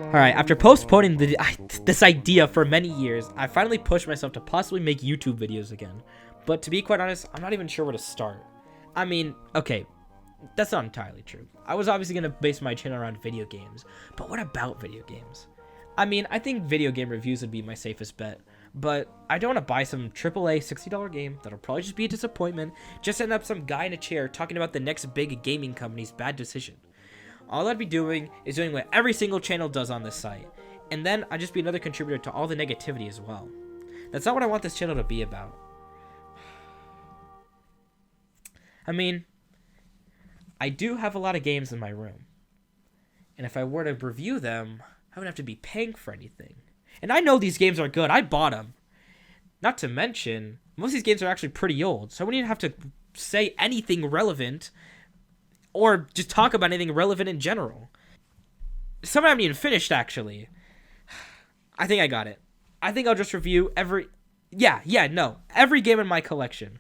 Alright, after postponing this idea for many years, I finally pushed myself to possibly make YouTube videos again. But to be quite honest, I'm not even sure where to start. I mean, okay, that's not entirely true. I was obviously going to base my channel around video games, but what about video games? I mean, I think video game reviews would be my safest bet, but I don't want to buy some AAA $60 game that'll probably just be a disappointment, just end up some guy in a chair talking about the next big gaming company's bad decision. All I'd be doing is doing what every single channel does on this site, and then I'd just be another contributor to all the negativity as well. That's not what I want this channel to be about. I mean, I do have a lot of games in my room, and if I were to review them, I wouldn't have to be paying for anything. And I know these games are good, I bought them. Not to mention, most of these games are actually pretty old, so I wouldn't even have to say anything relevant or just talk about anything relevant in general. Some I haven't even finished, actually. I think I got it. I think I'll just review every game in my collection.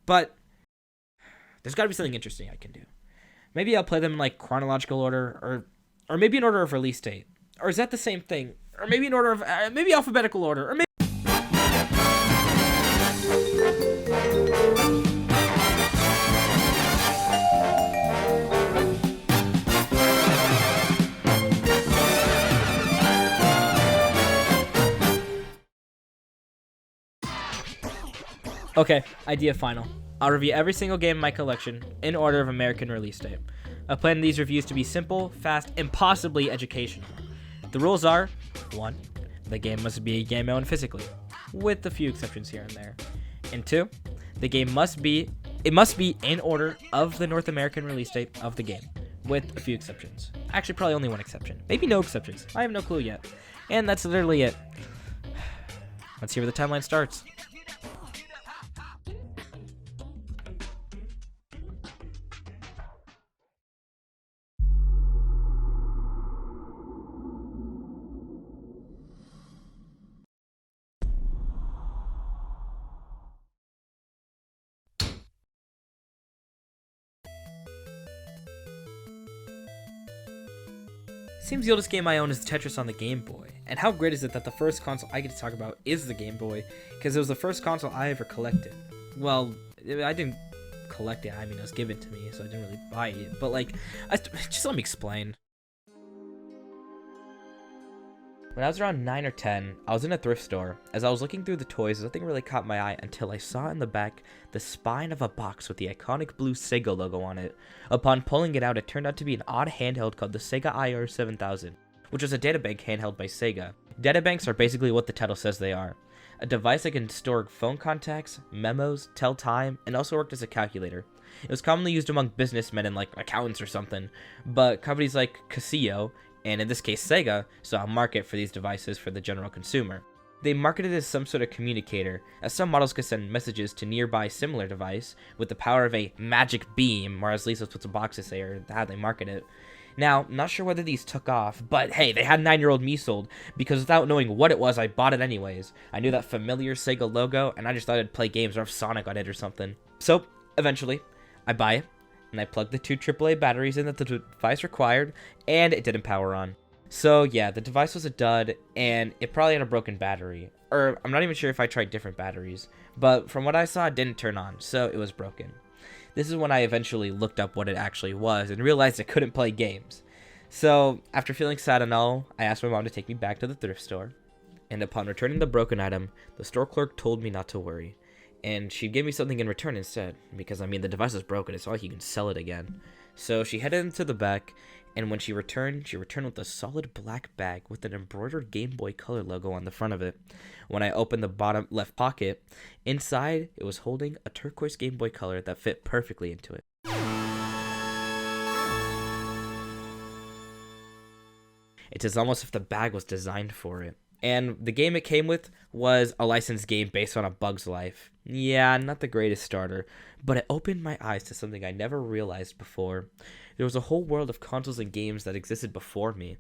But there's got to be something interesting I can do. Maybe I'll play them in like chronological order, or maybe in order of release date. Or is that the same thing? Or maybe in order of maybe alphabetical order, or maybe. Okay, idea final. I'll review every single game in my collection in order of American release date. I plan these reviews to be simple, fast, and possibly educational. The rules are: 1. The game must be a game I own physically, with a few exceptions here and there. And 2. The game must be in order of the North American release date of the game, with a few exceptions. Actually, probably only one exception. Maybe no exceptions. I have no clue yet. And that's literally it. Let's see where the timeline starts. Seems the oldest game I own is Tetris on the Game Boy, and how great is it that the first console I get to talk about is the Game Boy, because it was the first console I ever collected. Well, I didn't collect it, I mean it was given to me, so I didn't really buy it, but like, just let me explain. When I was around 9 or 10, I was in a thrift store. As I was looking through the toys, nothing really caught my eye until I saw in the back the spine of a box with the iconic blue Sega logo on it. Upon pulling it out, it turned out to be an odd handheld called the Sega IR 7000, which was a databank handheld by Sega. Databanks are basically what the title says they are. A device that can store phone contacts, memos, tell time, and also worked as a calculator. It was commonly used among businessmen and like accountants or something, but companies like Casio, and in this case Sega, saw a market for these devices for the general consumer. They marketed it as some sort of communicator, as some models could send messages to nearby similar device with the power of a magic beam, or at least that's what the boxes say, or how they market it. Now, I'm not sure whether these took off, but hey, they had 9-year-old me sold, because without knowing what it was, I bought it anyways. I knew that familiar Sega logo, and I just thought I'd play games or have Sonic on it or something. So, eventually, I buy it, and I plugged the 2 AAA batteries in that the device required, and it didn't power on. So yeah, the device was a dud, and it probably had a broken battery. Or, I'm not even sure if I tried different batteries, but from what I saw, it didn't turn on, so it was broken. This is when I eventually looked up what it actually was, and realized I couldn't play games. So, after feeling sad and all, I asked my mom to take me back to the thrift store, and upon returning the broken item, the store clerk told me not to worry. And she'd give me something in return instead, because I mean the device is broken, it's not like you can sell it again. So she headed into the back, and when she returned with a solid black bag with an embroidered Game Boy Color logo on the front of it. When I opened the bottom left pocket, inside it was holding a turquoise Game Boy Color that fit perfectly into it. It's as almost if the bag was designed for it. And the game it came with was a licensed game based on A Bug's Life. Yeah, not the greatest starter, but it opened my eyes to something I never realized before. There was a whole world of consoles and games that existed before me.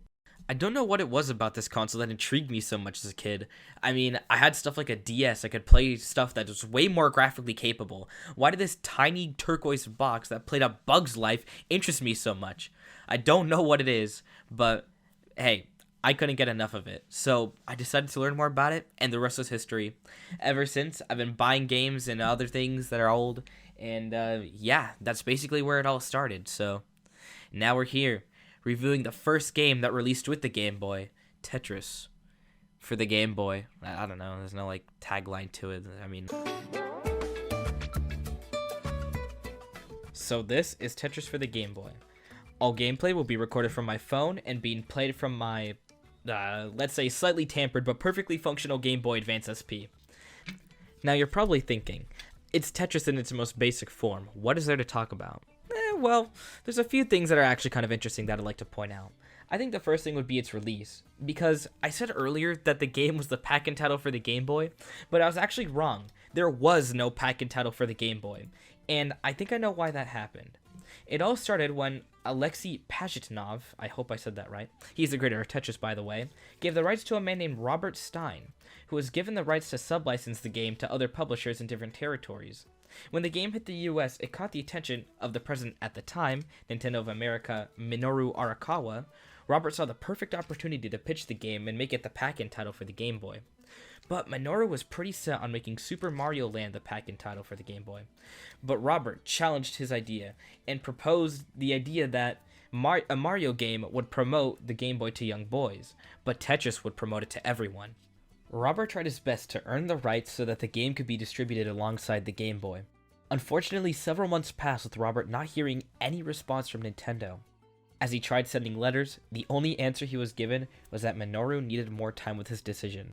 I don't know what it was about this console that intrigued me so much as a kid. I mean, I had stuff like a DS, I could play stuff that was way more graphically capable. Why did this tiny turquoise box that played A Bug's Life interest me so much? I don't know what it is, but hey, I couldn't get enough of it. So I decided to learn more about it, and the rest was history. Ever since, I've been buying games and other things that are old, and yeah, that's basically where it all started. So now we're here, reviewing the first game that released with the Game Boy, Tetris, for the Game Boy. I don't know, there's no like tagline to it. I mean, so this is Tetris for the Game Boy. All gameplay will be recorded from my phone and being played from my, let's say, slightly tampered but perfectly functional Game Boy Advance SP. Now you're probably thinking, it's Tetris in its most basic form. What is there to talk about? Well, there's a few things that are actually kind of interesting that I'd like to point out. I think the first thing would be its release, because I said earlier that the game was the pack-in title for the Game Boy, but I was actually wrong. There was no pack-in title for the Game Boy, and I think I know why that happened. It all started when Alexei Pajitnov, I hope I said that right, he's the creator of Tetris by the way, gave the rights to a man named Robert Stein, who was given the rights to sublicense the game to other publishers in different territories. When the game hit the US, it caught the attention of the president at the time, Nintendo of America, Minoru Arakawa. Robert saw the perfect opportunity to pitch the game and make it the pack-in title for the Game Boy. But Minoru was pretty set on making Super Mario Land the pack-in title for the Game Boy. But Robert challenged his idea and proposed the idea that a Mario game would promote the Game Boy to young boys, but Tetris would promote it to everyone. Robert tried his best to earn the rights so that the game could be distributed alongside the Game Boy. Unfortunately, several months passed with Robert not hearing any response from Nintendo. As he tried sending letters, the only answer he was given was that Minoru needed more time with his decision.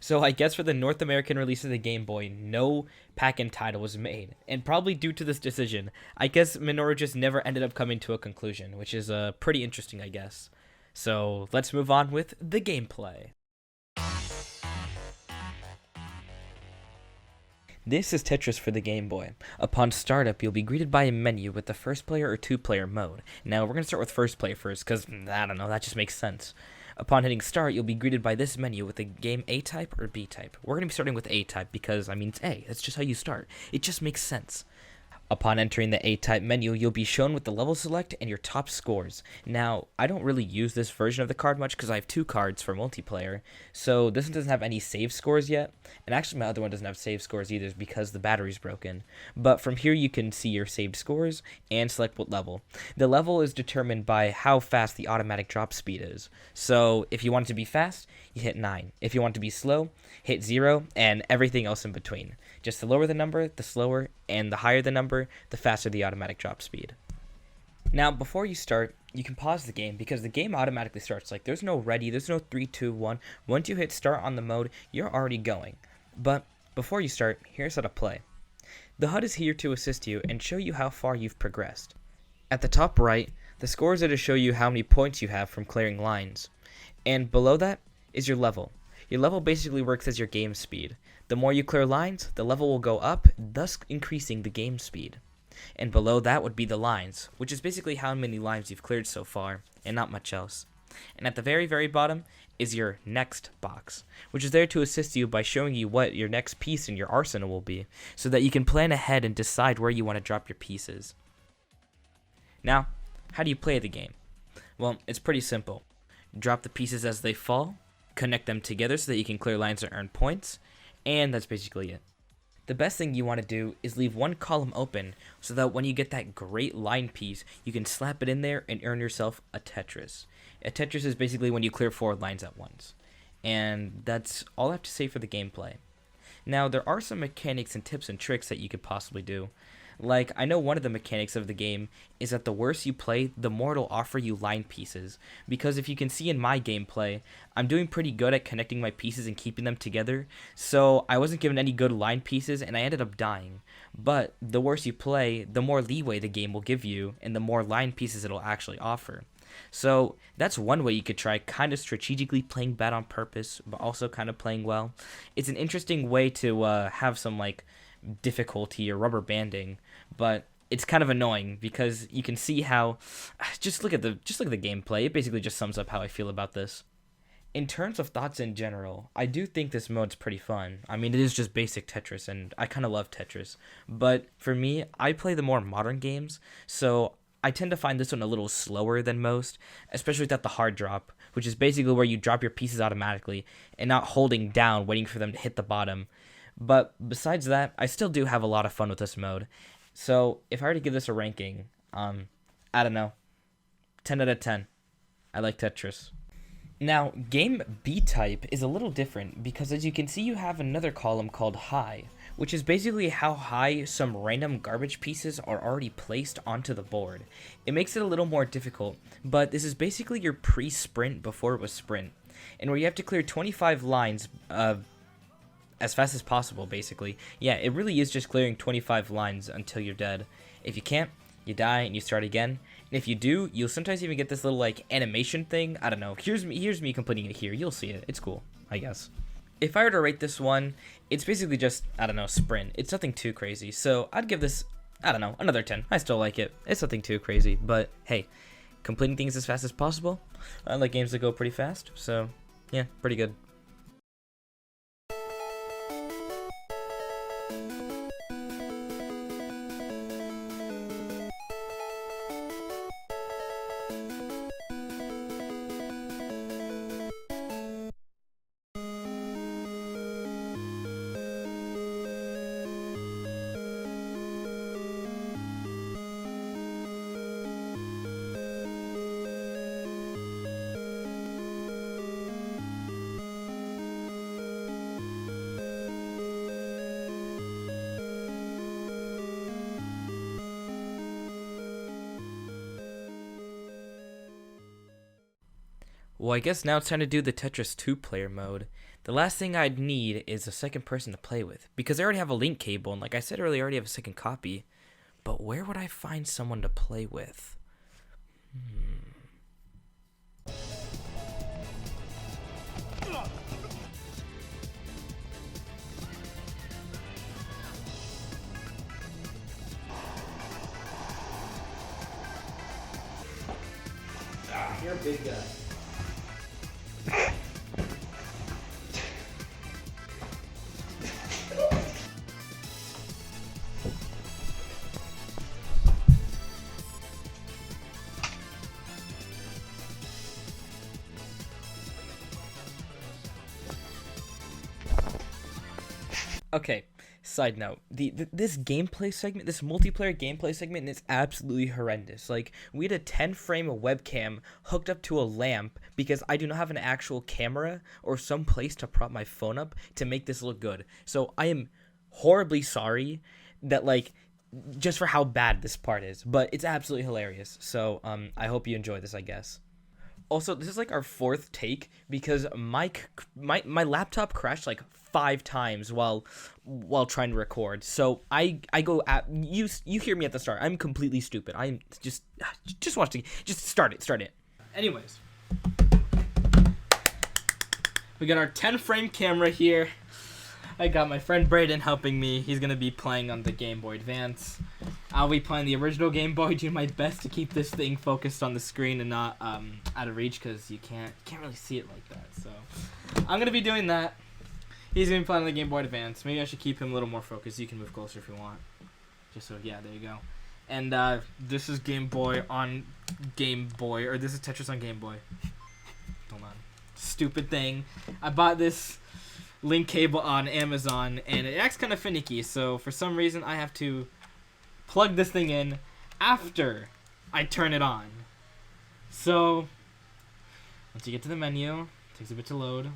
So I guess for the North American release of the Game Boy, no pack-in title was made, and probably due to this decision, I guess Minoru just never ended up coming to a conclusion, which is pretty interesting, I guess. So let's move on with the gameplay. This is Tetris for the Game Boy. Upon startup, you'll be greeted by a menu with the first player or two player mode. Now, we're going to start with first player first, because, I don't know, that just makes sense. Upon hitting start, you'll be greeted by this menu with the game A-type or B-type. We're going to be starting with A-type because, I mean, it's A. That's just how you start. It just makes sense. Upon entering the A-type menu, you'll be shown with the level select and your top scores. Now, I don't really use this version of the card much because I have two cards for multiplayer, so this one doesn't have any save scores yet, and actually my other one doesn't have save scores either because the battery's broken. But from here you can see your saved scores and select what level. The level is determined by how fast the automatic drop speed is. So if you want it to be fast, you hit 9. If you want it to be slow, hit 0, and everything else in between. Just the lower the number, the slower, and the higher the number, the faster the automatic drop speed. Now, before you start, you can pause the game because the game automatically starts. Like, there's no ready, there's no 3, 2, 1. Once you hit start on the mode, you're already going. But before you start, here's how to play. The HUD is here to assist you and show you how far you've progressed. At the top right, the scores are to show you how many points you have from clearing lines. And below that is your level. Your level basically works as your game speed. The more you clear lines, the level will go up, thus increasing the game speed. And below that would be the lines, which is basically how many lines you've cleared so far, and not much else. And at the very, very bottom is your next box, which is there to assist you by showing you what your next piece in your arsenal will be, so that you can plan ahead and decide where you want to drop your pieces. Now, how do you play the game? Well, it's pretty simple. Drop the pieces as they fall, connect them together so that you can clear lines and earn points, and that's basically it. The best thing you want to do is leave one column open so that when you get that great line piece, you can slap it in there and earn yourself a Tetris. A Tetris is basically when you clear 4 lines at once. And that's all I have to say for the gameplay. Now, there are some mechanics and tips and tricks that you could possibly do. Like, I know one of the mechanics of the game is that the worse you play, the more it'll offer you line pieces. Because if you can see in my gameplay, I'm doing pretty good at connecting my pieces and keeping them together. So I wasn't given any good line pieces and I ended up dying. But the worse you play, the more leeway the game will give you and the more line pieces it'll actually offer. So that's one way you could try kind of strategically playing bad on purpose, but also kind of playing well. It's an interesting way to have some like difficulty or rubber banding, but it's kind of annoying because you can see how just look at the gameplay. It basically just sums up how I feel about this. In terms of thoughts in general, I do think this mode's pretty fun. I mean, it is just basic Tetris, and I kind of love Tetris. But for me, I play the more modern games, so I tend to find this one a little slower than most, especially without the hard drop, which is basically where you drop your pieces automatically and not holding down, waiting for them to hit the bottom. But besides that, I still do have a lot of fun with this mode. So if I were to give this a ranking, I don't know, 10 out of 10. I like Tetris. Now, game B-type is a little different because as you can see, you have another column called high, which is basically how high some random garbage pieces are already placed onto the board. It makes it a little more difficult, but this is basically your pre-sprint before it was sprint, and where you have to clear 25 lines as fast as possible, basically. Yeah, it really is just clearing 25 lines until you're dead. If you can't, you die and you start again. And if you do, you'll sometimes even get this little like animation thing. I don't know. Here's me completing it here. You'll see it. It's cool, I guess. If I were to rate this one, it's basically just, I don't know, sprint. It's nothing too crazy. So I'd give this, I don't know, another 10. I still like it. It's nothing too crazy, but hey, completing things as fast as possible. I like games that go pretty fast. So yeah, pretty good. Well, I guess now it's time to do the Tetris 2-player mode. The last thing I'd need is a second person to play with, because I already have a link cable, and like I said earlier, I already have a second copy. But where would I find someone to play with? You're a big guy. Okay, side note, this gameplay segment, this multiplayer gameplay segment is absolutely horrendous. Like, we had a 10-frame webcam hooked up to a lamp because I do not have an actual camera or some place to prop my phone up to make this look good. So I am horribly sorry that, like, just for how bad this part is, but it's absolutely hilarious. So I hope you enjoy this, I guess. Also, this is like our fourth take because my laptop crashed like 5 times while trying to record. So I go at you hear me at the start. I'm completely stupid. I'm just watch it. Just start it. Anyways, we got our 10-frame camera here. I got my friend Brayden helping me. He's gonna be playing on the Game Boy Advance. I'll be playing the original Game Boy, doing my best to keep this thing focused on the screen and not out of reach because you can't really see it like that. So I'm gonna be doing that. He's gonna be playing on the Game Boy Advance. Maybe I should keep him a little more focused. You can move closer if you want. Just so, yeah, there you go. And this is Game Boy on Game Boy, or this is Tetris on Game Boy. Hold on. Stupid thing. I bought this link cable on Amazon, and it acts kind of finicky, so for some reason I have to plug this thing in after I turn it on. So once you get to the menu, it takes a bit to load.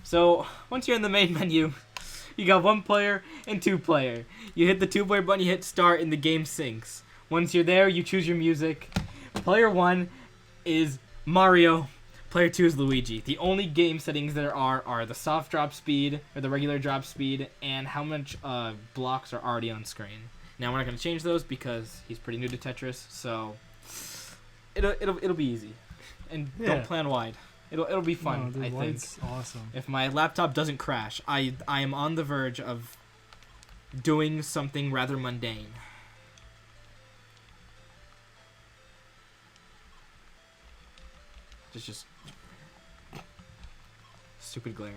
So once you're in the main menu, you got 1-player and 2-player. You hit the 2-player button, you hit start, and the game syncs. Once you're there, you choose your music. Player 1 is Mario. Player 2 is Luigi. The only game settings there are the soft drop speed, or the regular drop speed, and how much blocks are already on screen. Now we're not going to change those because he's pretty new to Tetris, so it'll be easy. And don't plan wide. It'll be fun, I think. It's awesome. If my laptop doesn't crash, I am on the verge of doing something rather mundane. Just stupid glare.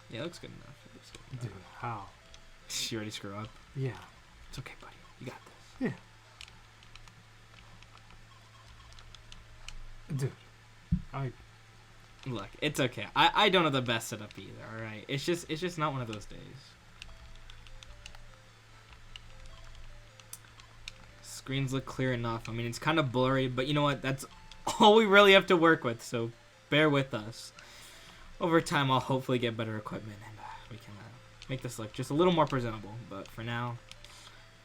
Yeah, it looks good enough. Dude, how? You already screw up? Yeah. It's okay, buddy. You got this. Look, it's okay. I don't have the best setup either. All right, it's just not one of those days. Screens look clear enough. I mean, it's kind of blurry, but you know what? That's all we really have to work with. So bear with us. Over time, I'll hopefully get better equipment and we can make this look just a little more presentable. But for now,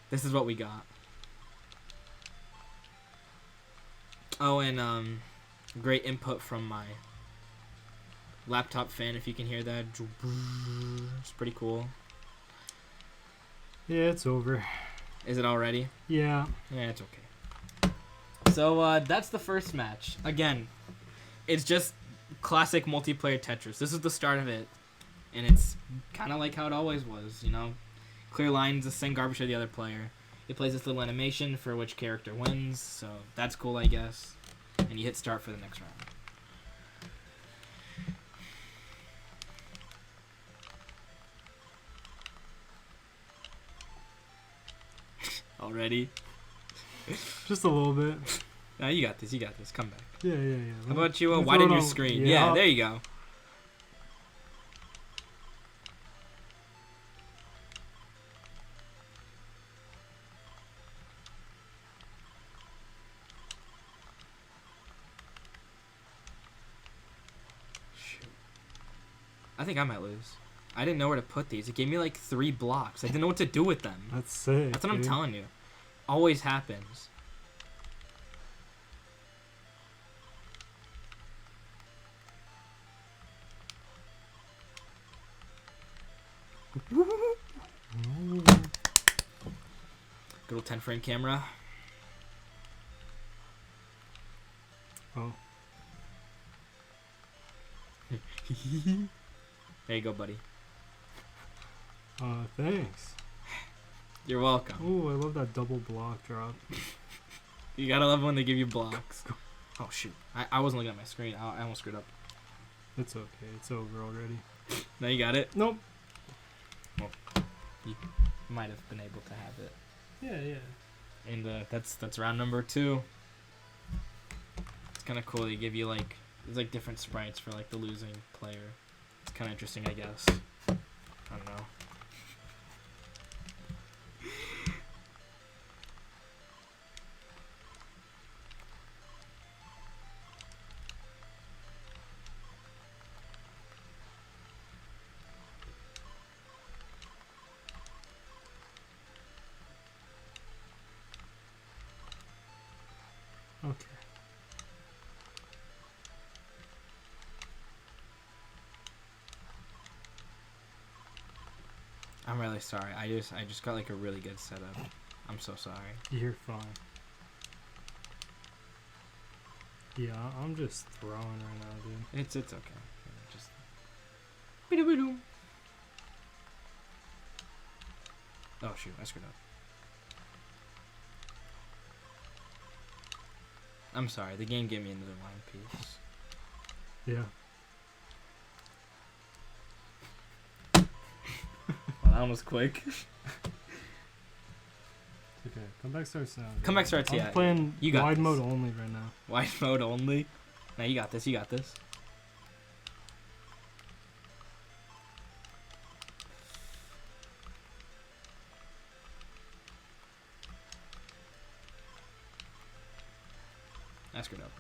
this is what we got. Oh, and great input from my laptop fan, if you can hear that. It's pretty cool. Yeah, it's over. Is it already? Yeah. Yeah, it's okay. So that's the first match. Again, it's just classic multiplayer Tetris. This is the start of it, and it's kind of like how it always was, you know? Clear lines, the same garbage to the other player. He plays this little animation for which character wins, so that's cool, I guess. And you hit start for the next round. Already? Just a little bit. No, you got this. You got this. Come back. Yeah. How about you Let me widen throw it your on- screen? yeah. Yeah, there you go. Shoot. I think I might lose. I didn't know where to put these. It gave me like 3 blocks. I didn't know what to do with them. That's sick. That's what I'm dude. telling you. Always happens. Ooh. Good old 10 frame camera. Oh. There you go, buddy. Thanks. You're welcome. Ooh, I love that double block drop. You gotta love when they give you blocks. Oh shoot! I wasn't looking at my screen. I almost screwed up. It's okay. It's over already. Now you got it. Nope. You might have been able to have it. Yeah. And that's round number 2. It's kind of cool. They give you like there's like different sprites for like the losing player. It's kind of interesting, I guess. I don't know. Okay. I'm really sorry. I just got like a really good setup. I'm so sorry. You're fine. Yeah, I'm just throwing right now, dude. It's okay. Just. Oh shoot! I screwed up. I'm sorry. The game gave me another line piece. Yeah. Well, that one was quick. Okay, comeback starts now. dude. Comeback starts, I'm yeah. playing You got wide this. mode only right now. Wide mode only. Now you got this. You got this. I screwed up.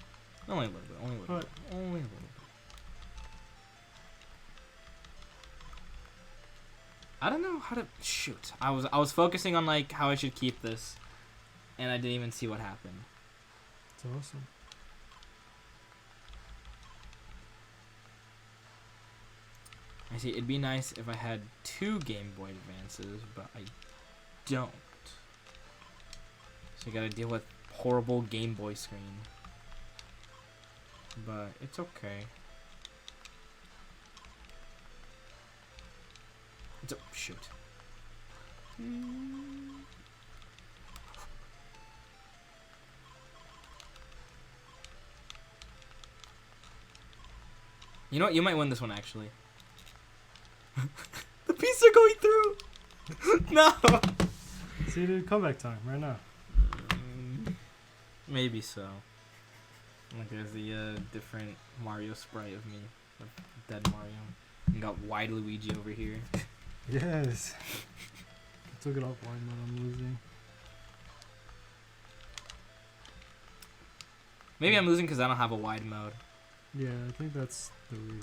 Only a little bit. Only a little What? bit. Only a little bit. I don't know how to shoot. I was focusing on like how I should keep this, and I didn't even see what happened. It's awesome. I see. It'd be nice if I had 2 Game Boy Advances, but I don't. So you gotta deal with horrible Game Boy screen. But it's okay. It's shoot. You know what? You might win this one, actually. The pieces are going through! No! See, dude, comeback time right now. Maybe so. Like there's the different Mario sprite of me, of dead Mario. And got wide Luigi over here. Yes. I took it off wide mode. I'm losing. Maybe I'm losing because I don't have a wide mode. Yeah, I think that's the reason.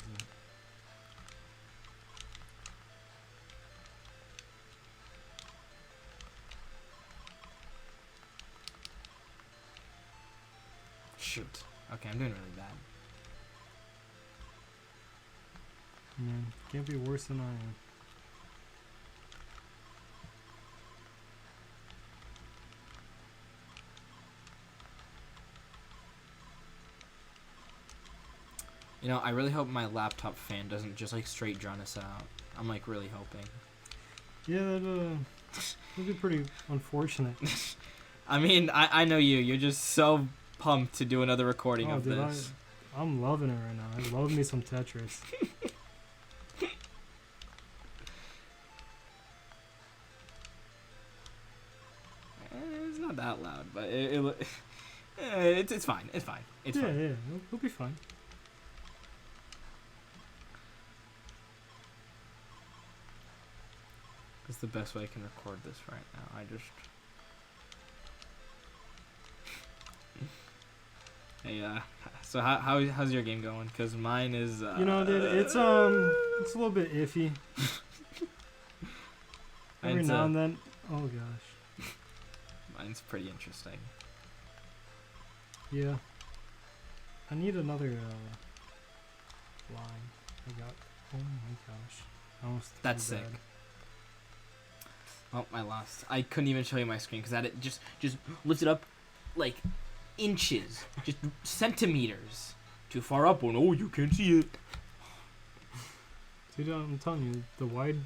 Shoot. Okay, I'm doing really bad. Man, can't be worse than I am. You know, I really hope my laptop fan doesn't just like straight drown us out. I'm like really hoping. Yeah, that'd be pretty unfortunate. I mean, I know you. You're just so pumped to do another recording of dude, this. I'm loving it right now. I love me some Tetris. It's not that loud, but it's fine. It's fine. It's fine. Yeah, it'll be fine. It's the best way I can record this right now. I just. Hey, so how's your game going? Cause mine is. You know, dude, it's a little bit iffy. Every now and then. Oh gosh. Mine's pretty interesting. Yeah. I need another line. I got. Oh my gosh. I almost did That's bad. sick. Oh, I lost. I couldn't even show you my screen because that it just lifted up like inches, just centimeters. Too far up. Oh, you can't see it. Dude, I'm telling you, the wide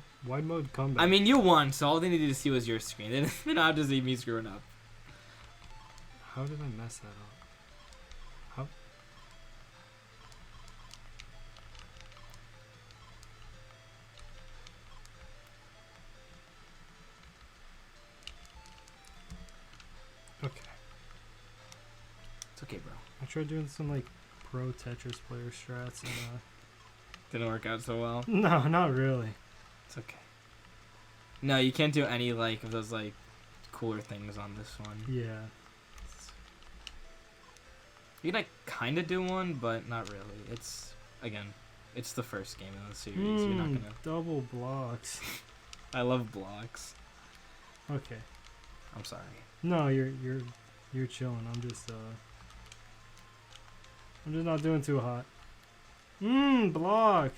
mode comeback. I mean, you won, so all they needed to see was your screen. They didn't have to see me screwing up. How did I mess that up? How? Okay. It's okay, bro. I tried doing some like pro Tetris player strats and Didn't work out so well. no, not really. It's okay. No, you can't do any like of those like cooler things on this one. Yeah. You can like kind of do one, but not really. It's again, it's the first game in the series. You're not gonna. Double blocks. I love blocks. Okay. I'm sorry. No, you're chilling. I'm just not doing too hot. Block.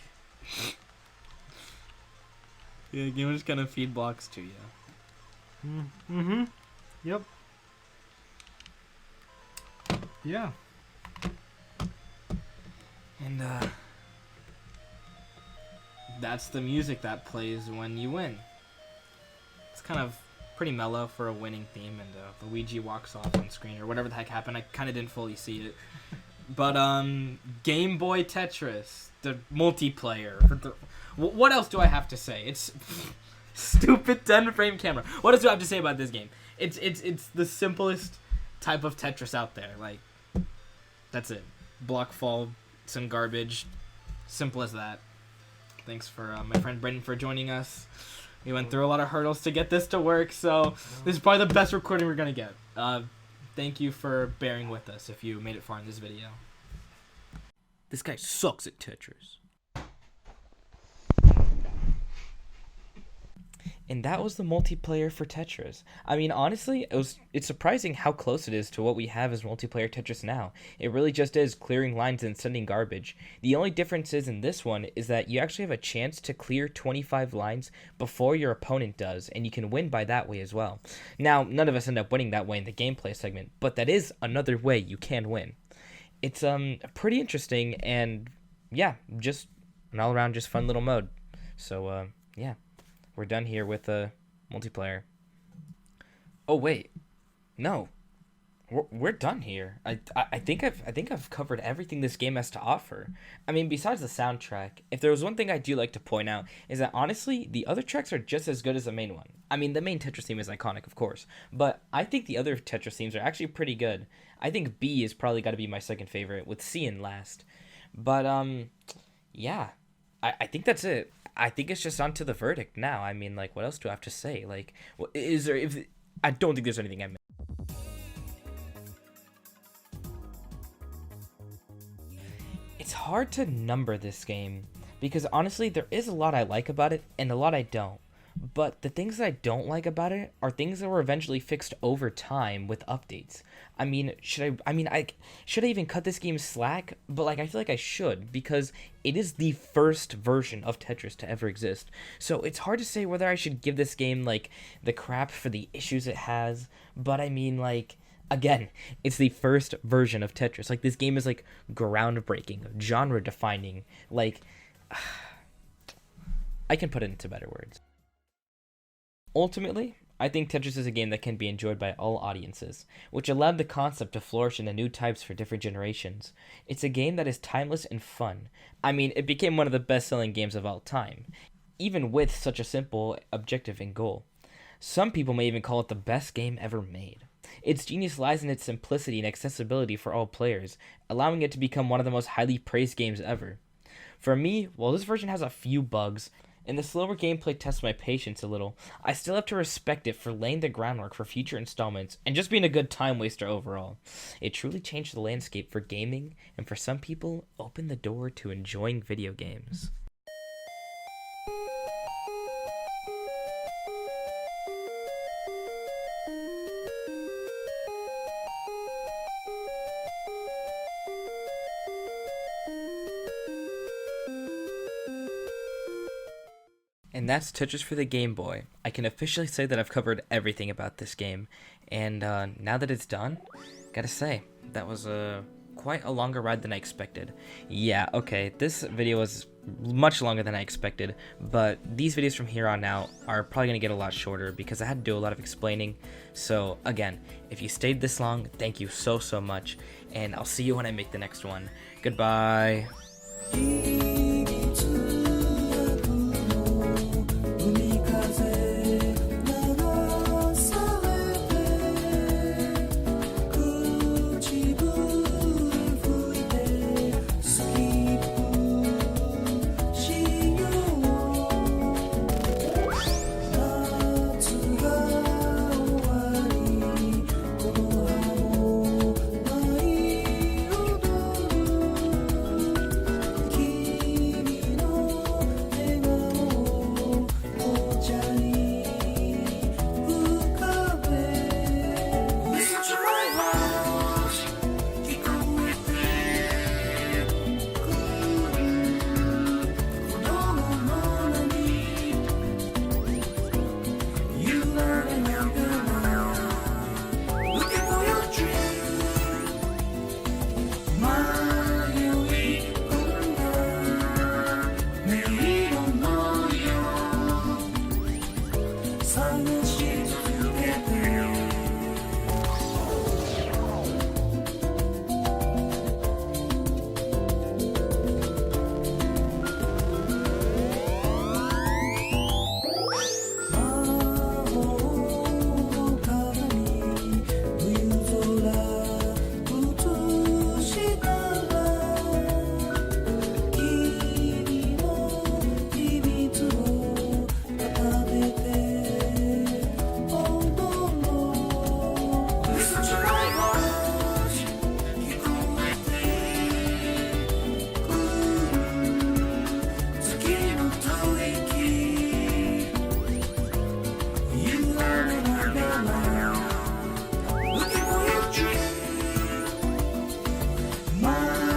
Yeah, game just kind of feed blocks to you. Mm-hmm. Yep. Yeah. And that's the music that plays when you win. It's kind of pretty mellow for a winning theme, and Luigi walks off on screen or whatever the heck happened. I kind of didn't fully see it. But Game Boy Tetris, the multiplayer. What else do I have to say? It's stupid 10-frame camera. What else do I have to say about this game? It's the simplest type of Tetris out there. Like, that's it. Block fall, some garbage. Simple as that. Thanks for my friend Brendan for joining us. We went through a lot of hurdles to get this to work, so this is probably the best recording we're going to get. Thank you for bearing with us if you made it far in this video. This guy sucks at Tetris. And that was the multiplayer for Tetris. I mean, honestly, it's surprising how close it is to what we have as multiplayer Tetris now. It really just is clearing lines and sending garbage. The only difference is in this one is that you actually have a chance to clear 25 lines before your opponent does, and you can win by that way as well. Now, none of us end up winning that way in the gameplay segment, but that is another way you can win. It's pretty interesting, and yeah, just an all-around just fun little mode. So, yeah. We're done here with the multiplayer. Oh wait, no, we're done here. I think I've covered everything this game has to offer. I mean, besides the soundtrack, if there was one thing I do like to point out is that honestly, the other tracks are just as good as the main one. I mean, the main Tetris theme is iconic, of course, but I think the other Tetris themes are actually pretty good. I think B is probably got to be my second favorite, with C in last. But yeah, I think that's it. I think it's just on to the verdict now. I mean, like, what else do I have to say? Like, is there? If I don't think there's anything I missed. It's hard to number this game because honestly, there is a lot I like about it and a lot I don't. But the things that I don't like about it are things that were eventually fixed over time with updates. I mean, should I even cut this game slack? But like, I feel like I should, because it is the first version of Tetris to ever exist. So it's hard to say whether I should give this game like the crap for the issues it has. But I mean, like, again, it's the first version of Tetris. Like, this game is like groundbreaking, genre defining. Like, I can put it into better words. Ultimately, I think Tetris is a game that can be enjoyed by all audiences, which allowed the concept to flourish into new types for different generations. It's a game that is timeless and fun. I mean, it became one of the best-selling games of all time, even with such a simple objective and goal. Some people may even call it the best game ever made. Its genius lies in its simplicity and accessibility for all players, allowing it to become one of the most highly praised games ever. For me, while this version has a few bugs, and the slower gameplay tests my patience a little, I still have to respect it for laying the groundwork for future installments and just being a good time waster overall. It truly changed the landscape for gaming, and for some people, opened the door to enjoying video games. And that's Tetris for the Game Boy. I can officially say that I've covered everything about this game, and now that it's done, gotta say, that was quite a longer ride than I expected. Yeah, okay, this video was much longer than I expected, but these videos from here on out are probably gonna get a lot shorter because I had to do a lot of explaining. So again, if you stayed this long, thank you so much, and I'll see you when I make the next one. Goodbye.